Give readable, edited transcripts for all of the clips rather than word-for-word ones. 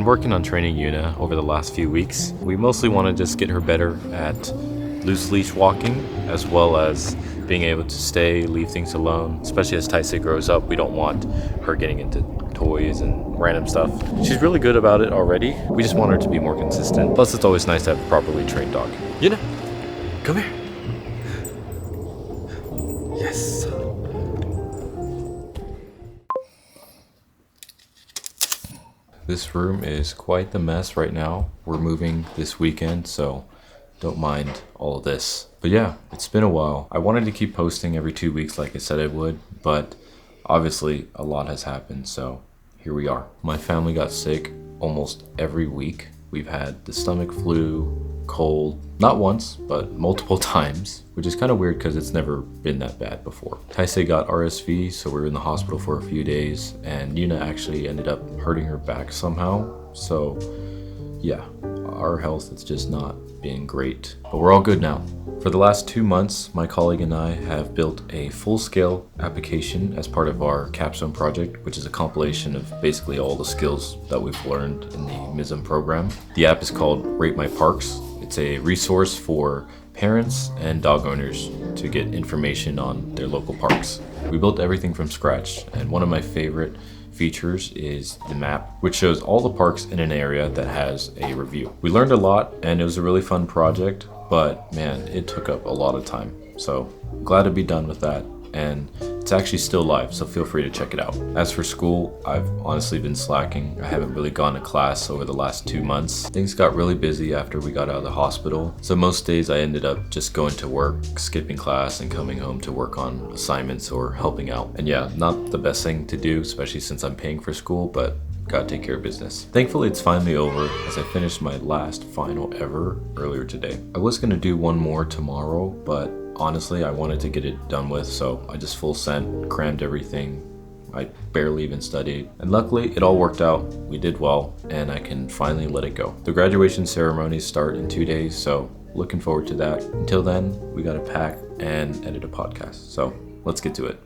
been working on training Yuna over the last few weeks. We mostly want to just get her better at loose leash walking, as well as being able to stay, leave things alone. Especially as Taisei grows up, we don't want her getting into toys and random stuff. She's really good about it already. We just want her to be more consistent. Plus, it's always nice to have a properly trained dog. Yuna, come here. Yes. This room is quite the mess right now. We're moving this weekend, so don't mind all of this. But yeah, it's been a while. I wanted to keep posting every 2 weeks like I said I would, but obviously a lot has happened, so here we are. My family got sick almost every week. We've had the stomach flu, cold, not once, but multiple times, which is kind of weird because it's never been that bad before. Taisei got RSV, so we were in the hospital for a few days, and Yuna actually ended up hurting her back somehow. So yeah, our health is just not being great, but we're all good now. For the last 2 months, my colleague and I have built a full-scale application as part of our capstone project, which is a compilation of basically all the skills that we've learned in the MISM program. The app is called Rate My Parks. It's a resource for parents and dog owners to get information on their local parks. We built everything from scratch, and one of my favorite features is the map, which shows all the parks in an area that has a review. We learned a lot, and it was a really fun project, but man, it took up a lot of time. So glad to be done with that, and it's actually still live, so feel free to check it out. As for school, I've honestly been slacking. I haven't really gone to class over the last 2 months. Things got really busy after we got out of the hospital, so most days I ended up just going to work, skipping class, and coming home to work on assignments or helping out. And yeah, not the best thing to do, especially since I'm paying for school, but gotta take care of business. Thankfully, it's finally over as I finished my last final ever earlier today. I was gonna do one more tomorrow, but honestly, I wanted to get it done with, so I just full sent, crammed everything. I barely even studied, and luckily it all worked out. We did well, and I can finally let it go. The graduation ceremonies start in 2 days, so looking forward to that. Until then, we gotta pack and edit a podcast, so let's get to it.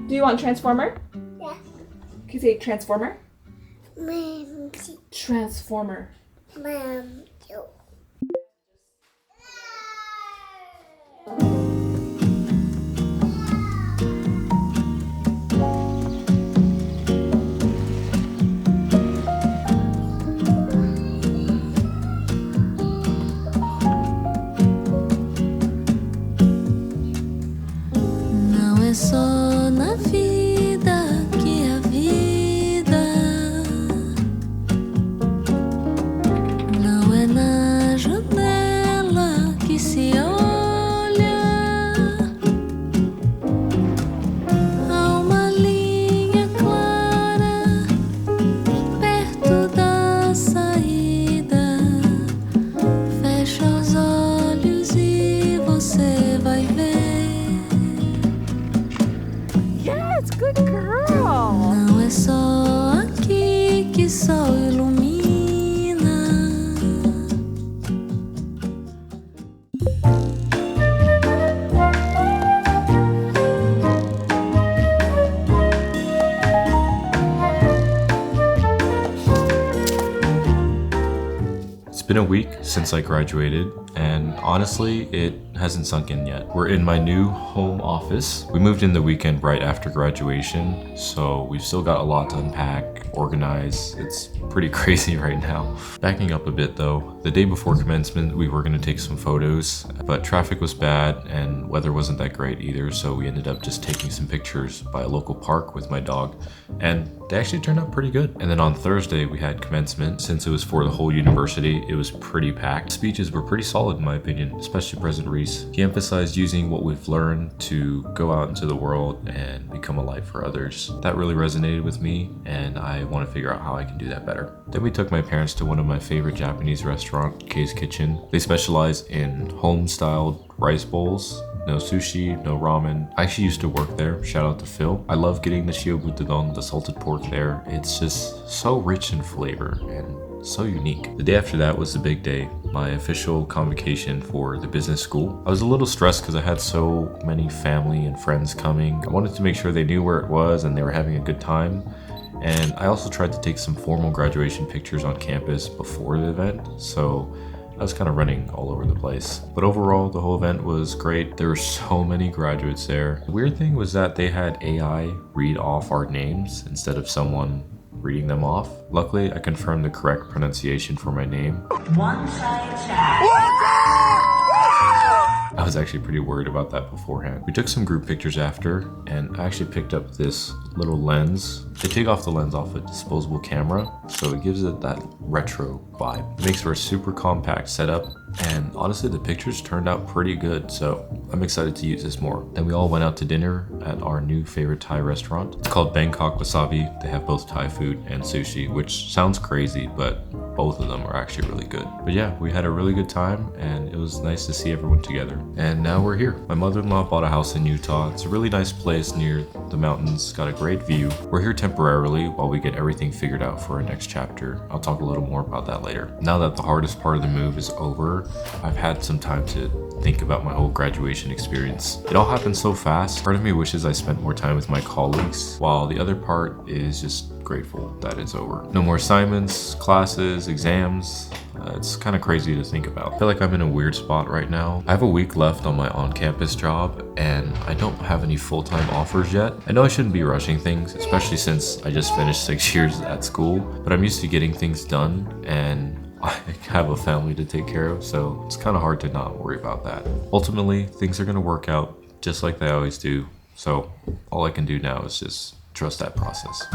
Do you want Transformer? Yes. Can you say Transformer? Mom, Transformer. Mom, Não é só na vida que a vida não é na janela que se olha. Há uma linha clara perto da saída. Fecha os olhos e você vai ver. Yes, good girl. Não é só aqui que sol ilumina. It's been a week since I graduated, and honestly, it hasn't sunk in yet. We're in my new home office. We moved in the weekend right after graduation, so we've still got a lot to unpack, organize. It's pretty crazy right now. Backing up a bit though, the day before commencement, we were gonna take some photos, but traffic was bad and weather wasn't that great either, so we ended up just taking some pictures by a local park with my dog, and they actually turned out pretty good. And then on Thursday, we had commencement. Since it was for the whole university, it was was pretty packed. Speeches were pretty solid in my opinion, especially President Reese. He emphasized using what we've learned to go out into the world and become a light for others. That really resonated with me, and I want to figure out how I can do that better. Then we took my parents to one of my favorite Japanese restaurants, Kei's Kitchen. They specialize in home-styled rice bowls. No sushi, no ramen. I actually used to work there. Shout out to Phil. I love getting the shiobutadon, the salted pork there. It's just so rich in flavor and so unique. The day after that was the big day, my official convocation for the business school. I was a little stressed because I had so many family and friends coming. I wanted to make sure they knew where it was and they were having a good time. And I also tried to take some formal graduation pictures on campus before the event. So I was kind of running all over the place. But overall, the whole event was great. There were so many graduates there. The weird thing was that they had AI read off our names instead of someone reading them off. Luckily, I confirmed the correct pronunciation for my name. Wanchaichab. I was actually pretty worried about that beforehand. We took some group pictures after, and I actually picked up this little lens. They take off the lens off a disposable camera, so it gives it that retro vibe. It makes for a super compact setup, and honestly the pictures turned out pretty good, so I'm excited to use this more. Then we all went out to dinner at our new favorite Thai restaurant. It's called Bangkok Wasabi. They have both Thai food and sushi, which sounds crazy, but both of them are actually really good. But yeah, we had a really good time, and it was nice to see everyone together. And now we're here. My mother-in-law bought a house in Utah. It's a really nice place near the mountains. Got a great view. We're here temporarily while we get everything figured out for our next chapter. I'll talk a little more about that later. Now that the hardest part of the move is over, I've had some time to think about my whole graduation experience. It all happened so fast. Part of me wishes I spent more time with my colleagues, while the other part is just grateful that it's over. No more assignments, classes, exams. It's kind of crazy to think about. I feel like I'm in a weird spot right now. I have a week left on my on-campus job, and I don't have any full-time offers yet. I know I shouldn't be rushing things, especially since I just finished 6 years at school, but I'm used to getting things done, and I have a family to take care of, so it's kind of hard to not worry about that. Ultimately, things are going to work out just like they always do, so all I can do now is just trust that process.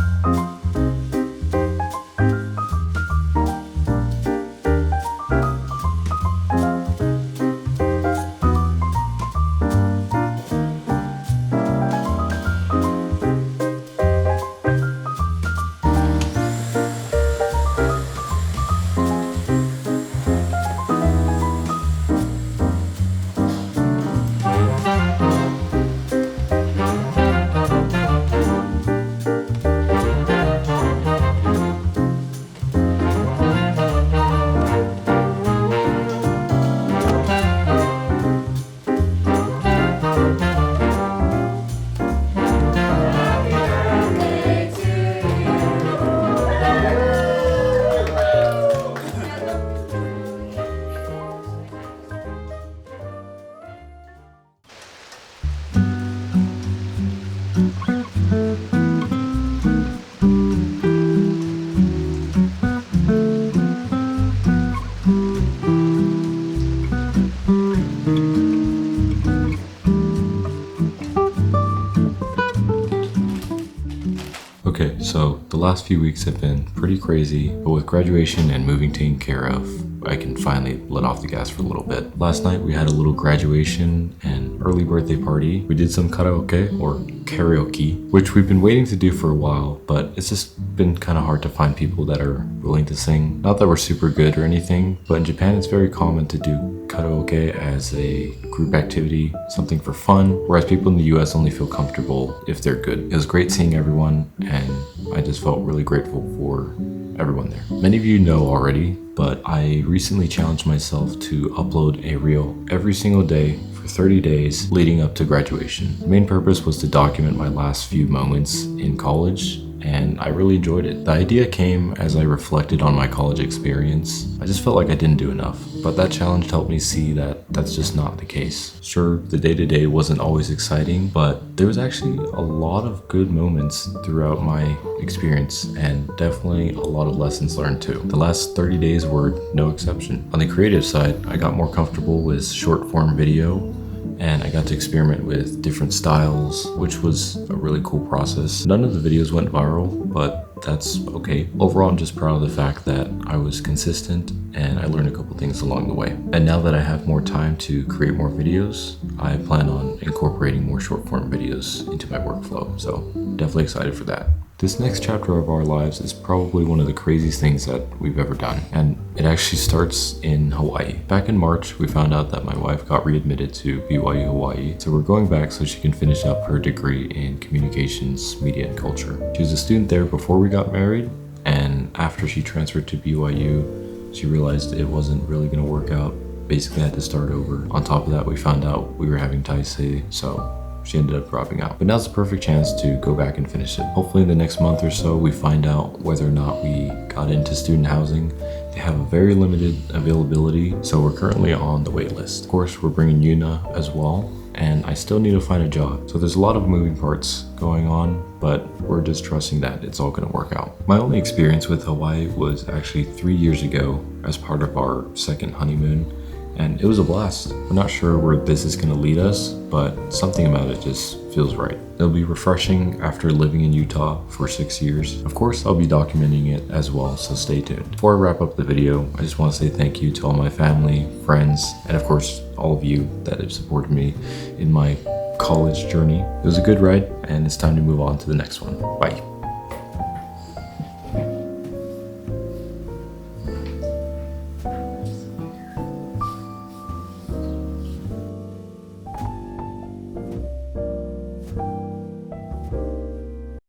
Okay, so the last few weeks have been pretty crazy, but with graduation and moving taken care of, I can finally let off the gas for a little bit. Last night we had a little graduation and early birthday party. We did some karaoke, or karaoke, which we've been waiting to do for a while, but it's just been kind of hard to find people that are willing to sing. Not that we're super good or anything, but in Japan it's very common to do karaoke as a group activity, something for fun, whereas people in the US only feel comfortable if they're good. It was great seeing everyone, and I just felt really grateful for everyone there. Many of you know already, but I recently challenged myself to upload a reel every single day for 30 days leading up to graduation. The main purpose was to document my last few moments in college, and I really enjoyed it. The idea came as I reflected on my college experience. I just felt like I didn't do enough, but that challenge helped me see that that's just not the case. Sure, the day-to-day wasn't always exciting, but there was actually a lot of good moments throughout my experience, and definitely a lot of lessons learned too. The last 30 days were no exception. On the creative side, I got more comfortable with short-form video and I got to experiment with different styles, which was a really cool process. None of the videos went viral, but that's okay. Overall, I'm just proud of the fact that I was consistent and I learned a couple things along the way. And now that I have more time to create more videos, I plan on incorporating more short form videos into my workflow. So definitely excited for that. This next chapter of our lives is probably one of the craziest things that we've ever done, and it actually starts in Hawaii. Back in March, we found out that my wife got readmitted to BYU Hawaii, so we're going back so she can finish up her degree in communications, media, and culture. She was a student there before we got married, and after she transferred to BYU, she realized it wasn't really going to work out. Basically had to start over. On top of that, we found out we were having Taisei, so she ended up dropping out. But now's the perfect chance to go back and finish it. Hopefully in the next month or so, we find out whether or not we got into student housing. They have a very limited availability, so we're currently on the wait list. Of course, we're bringing Yuna as well, and I still need to find a job. So there's a lot of moving parts going on, but we're just trusting that it's all gonna work out. My only experience with Hawaii was actually 3 years ago as part of our second honeymoon, and it was a blast. We're not sure where this is gonna lead us, but something about it just feels right. It'll be refreshing after living in Utah for 6 years. Of course, I'll be documenting it as well, so stay tuned. Before I wrap up the video, I just wanna say thank you to all my family, friends, and of course, all of you that have supported me in my college journey. It was a good ride, and it's time to move on to the next one. Bye.